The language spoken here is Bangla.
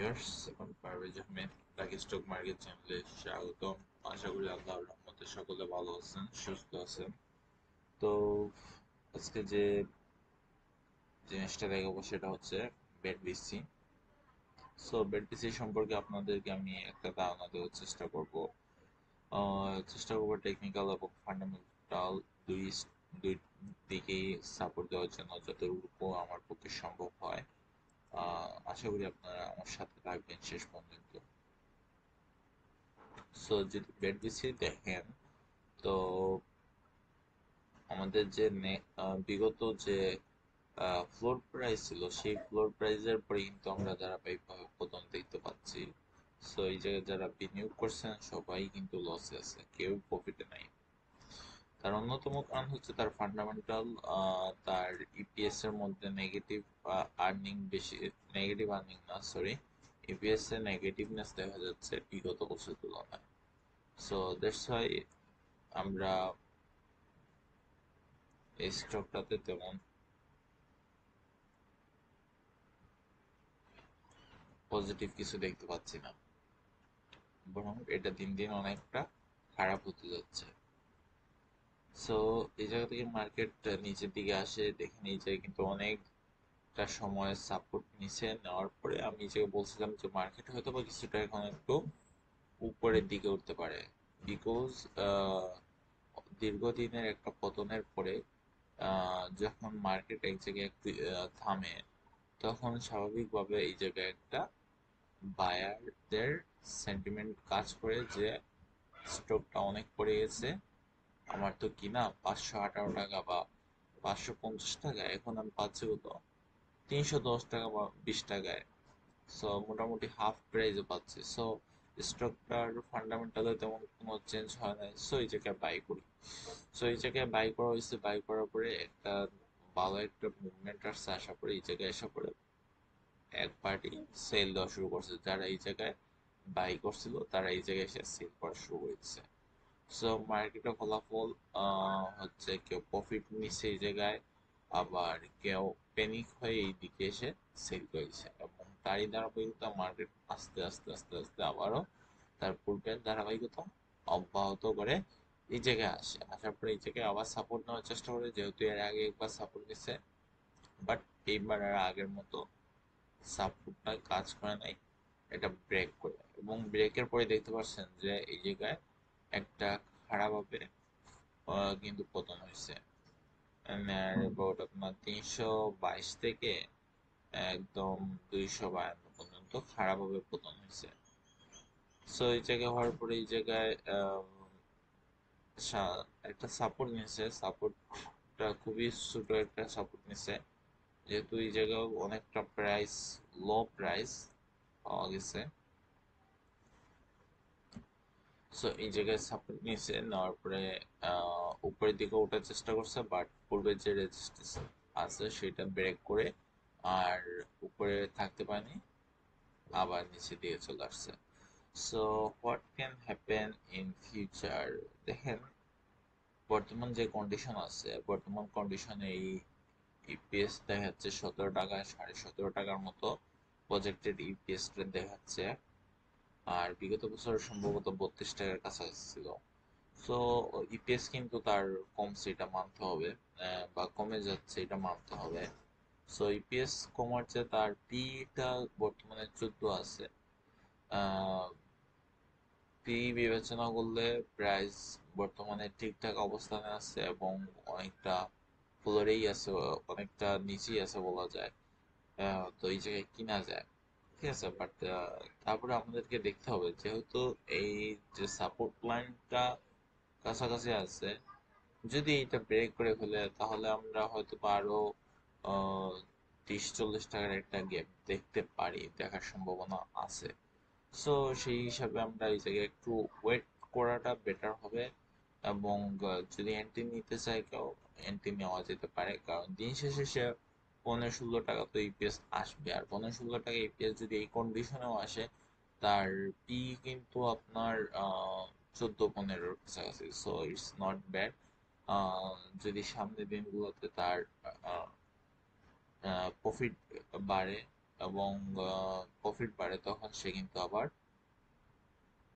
ভিউয়ার্স, এখন Parvez Ahmed lucky stock market চ্যানেলে স্বাগতম। আশা করি আল্লাহর রহমতে সকলে ভালো আছেন, সুস্থ আছেন। তো আজকে যে জিনিসটা দেখাবো সেটা হচ্ছে বেটবিসি। বেটবিসি সম্পর্কে আপনাদেরকে আমি একটা ধারণা দেওয়ার চেষ্টা করবো টেকনিক্যাল এবং ফান্ডামেন্টাল দুই দুই দিকেই সাপোর্ট দেওয়ার জন্য যতটুকু আমার পক্ষে সম্ভব হয়। আশা করি আপনারা আমার সাথে থাকবেন শেষ পর্যন্ত। যদি বেটবিসি দেখেন, তো আমাদের যে বিগত যে ফ্লোর প্রাইস ছিল, সেই ফ্লোর প্রাইসের পরে কিন্তু আমরা ধারাবাহিকভাবে পতন দেখতে পাচ্ছি। এই জায়গায় যারা বিনিয়োগ করছেন সবাই কিন্তু লসে আছে, কেউ প্রফিটে নাই। তার অন্যতম কারণ হচ্ছে তার ফান্ডামেন্টাল, তার ইপিএস এর মধ্যে নেগেটিভ আর্নিং বেশি, নেগেটিভ আর্নিং না সরি, ইপিএস এর নেগেটিভনেস দেখা যাচ্ছে বিগত বছর তুলনায়। দ্যাটস ওয়াই আমরা এই স্টকটাতে তেমন পজিটিভ কিছু দেখতে পাচ্ছি না, বরং এটা দিন দিন অনেকটা খারাপ হতে যাচ্ছে। সো এই জায়গা থেকে মার্কেট নিচের দিকে আসে, দেখেন এই জায়গায় কিন্তু অনেকটা সময় সাপোর্ট নিচে নেওয়ার পরে আমি যে বলছিলাম যে মার্কেট হয়তো বা কিছুটা এখন একটু উপরের দিকে উঠতে পারে, বিকজ দীর্ঘদিনের একটা পতনের পরে যখন মার্কেট এক জায়গায় একটু থামে, তখন স্বাভাবিকভাবে এই জায়গায় একটা বায়ারদের সেন্টিমেন্ট কাজ করে যে স্টকটা অনেক পড়ে গেছে, আমার তো কিনা 518 টাকা বা 550 টাকা, এখন আমি পাচ্ছি কত, 310 টাকা বা 20 টাকায়। মোটামুটি হাফ প্রাইসে পাচ্ছি। স্টকটার ফান্ডামেন্টালে তেমন কোনো চেঞ্জ হয় না, এই জায়গায় বাই করি। এই জায়গায় বাই করা হয়েছে, বাই করার পরে একটা ভালো একটা মুভমেন্ট আসছে, আশা করি এই জায়গায় এসে পরে এক পার্টি সেল দেওয়া শুরু করছে। যারা এই জায়গায় বাই করছিল তারা এই জায়গায় এসে সেল করা শুরু করেছে। মার্কেটের ফলাফল হচ্ছে কেউ প্রফিট নিচ্ছে এই জায়গায়, আবার কেউ প্যানিক হয়ে এই দিকে এসে সেল করেছে, এবং তারই ধারাবাহিকতা মার্কেট আস্তে আস্তে আস্তে আস্তে আবারও তার পূর্বের ধারাবাহিকতা অব্যাহত করে এই জায়গায় আসে। আসার পরে এই জায়গায় আবার সাপোর্ট নেওয়ার চেষ্টা করে, যেহেতু এর আগে একবার সাপোর্ট নিচ্ছে, বাট এইবার আর আগের মতো সাপোর্টটা কাজ করে নাই, এটা ব্রেক করে, এবং ব্রেকের পরে দেখতে পাচ্ছেন যে এই জায়গায় একটা খারাপভাবে কিন্তু পতন হয়েছে। অ্যাবাউট আপনার 322 থেকে একদম 252 পর্যন্ত খারাপভাবে পতন হয়েছে। এই জায়গায় হওয়ার পরে এই জায়গায় একটা সাপোর্ট নিয়েছে, সাপোর্টটা খুবই ছোট একটা সাপোর্ট নিয়েছে, যেহেতু এই জায়গায় অনেকটা প্রাইস, লো প্রাইস পাওয়া গেছে। এই জায়গায় সাপোর্ট নিয়েছে, নেওয়ার পরে উপরের দিকে ওঠার চেষ্টা করছে, বাট পূর্বের যে রেজিস্ট্যান্স আছে সেটা ব্রেক করে আর উপরে থাকতে পারেনি, আবার নিচে দিয়ে চলে আসছে। What can happen in future? দেখেন, বর্তমান যে কন্ডিশন আছে, বর্তমান কন্ডিশনে এই ইপিএস দেখাচ্ছে 17 টাকা, 17.5 টাকার মতো প্রজেক্টেড ইপিএস দেখাচ্ছে, আর বিগত বছর সম্ভবত 32 টাকার কাছাকাছি ছিল। সো ইপিএস কিন্তু তার কমছে, এটা মানতে হবে, বা কমে যাচ্ছে এটা মানতে হবে। ইপিএস কমার চেয়ে তার পিটা বর্তমানে 14 আছে। পি বিবেচনা করলে প্রাইস বর্তমানে ঠিকঠাক অবস্থানে আছে, এবং অনেকটা ফ্লোরেই আছে, অনেকটা নিচেই আছে বলা যায়। তো এই জায়গায় কিনা যায়, ঠিক আছে, বাট তারপরে আমাদেরকে দেখতে হবে, যেহেতু এই যে সাপোর্ট লাইনটা কাছাকাছি আছে, যদি এটা ব্রেক করে ফেলে তাহলে আমরা হয়তো আরো 30-40 টাকার একটা গ্যাপ দেখতে পারি, দেখার সম্ভাবনা আছে। সো সেই হিসাবে আমরা এই জায়গায় একটু ওয়েট করাটা বেটার হবে, এবং যদি এন্ট্রি নিতে চাই কেউ, এন্ট্রি নেওয়া যেতে পারে, কারণ দিন শেষে সে 15-16 টাকা তো ইপিএস আসবে, আর 15-16 টাকা ইপিএস যদি এই কন্ডিশনেও আসে, তার পি কিন্তু আপনার 14-15-র কাছাকাছি। It's not bad. যদি সামনের দিনগুলোতে তার প্রফিট বাড়ে, এবং প্রফিট বাড়ে, তখন সে কিন্তু আবার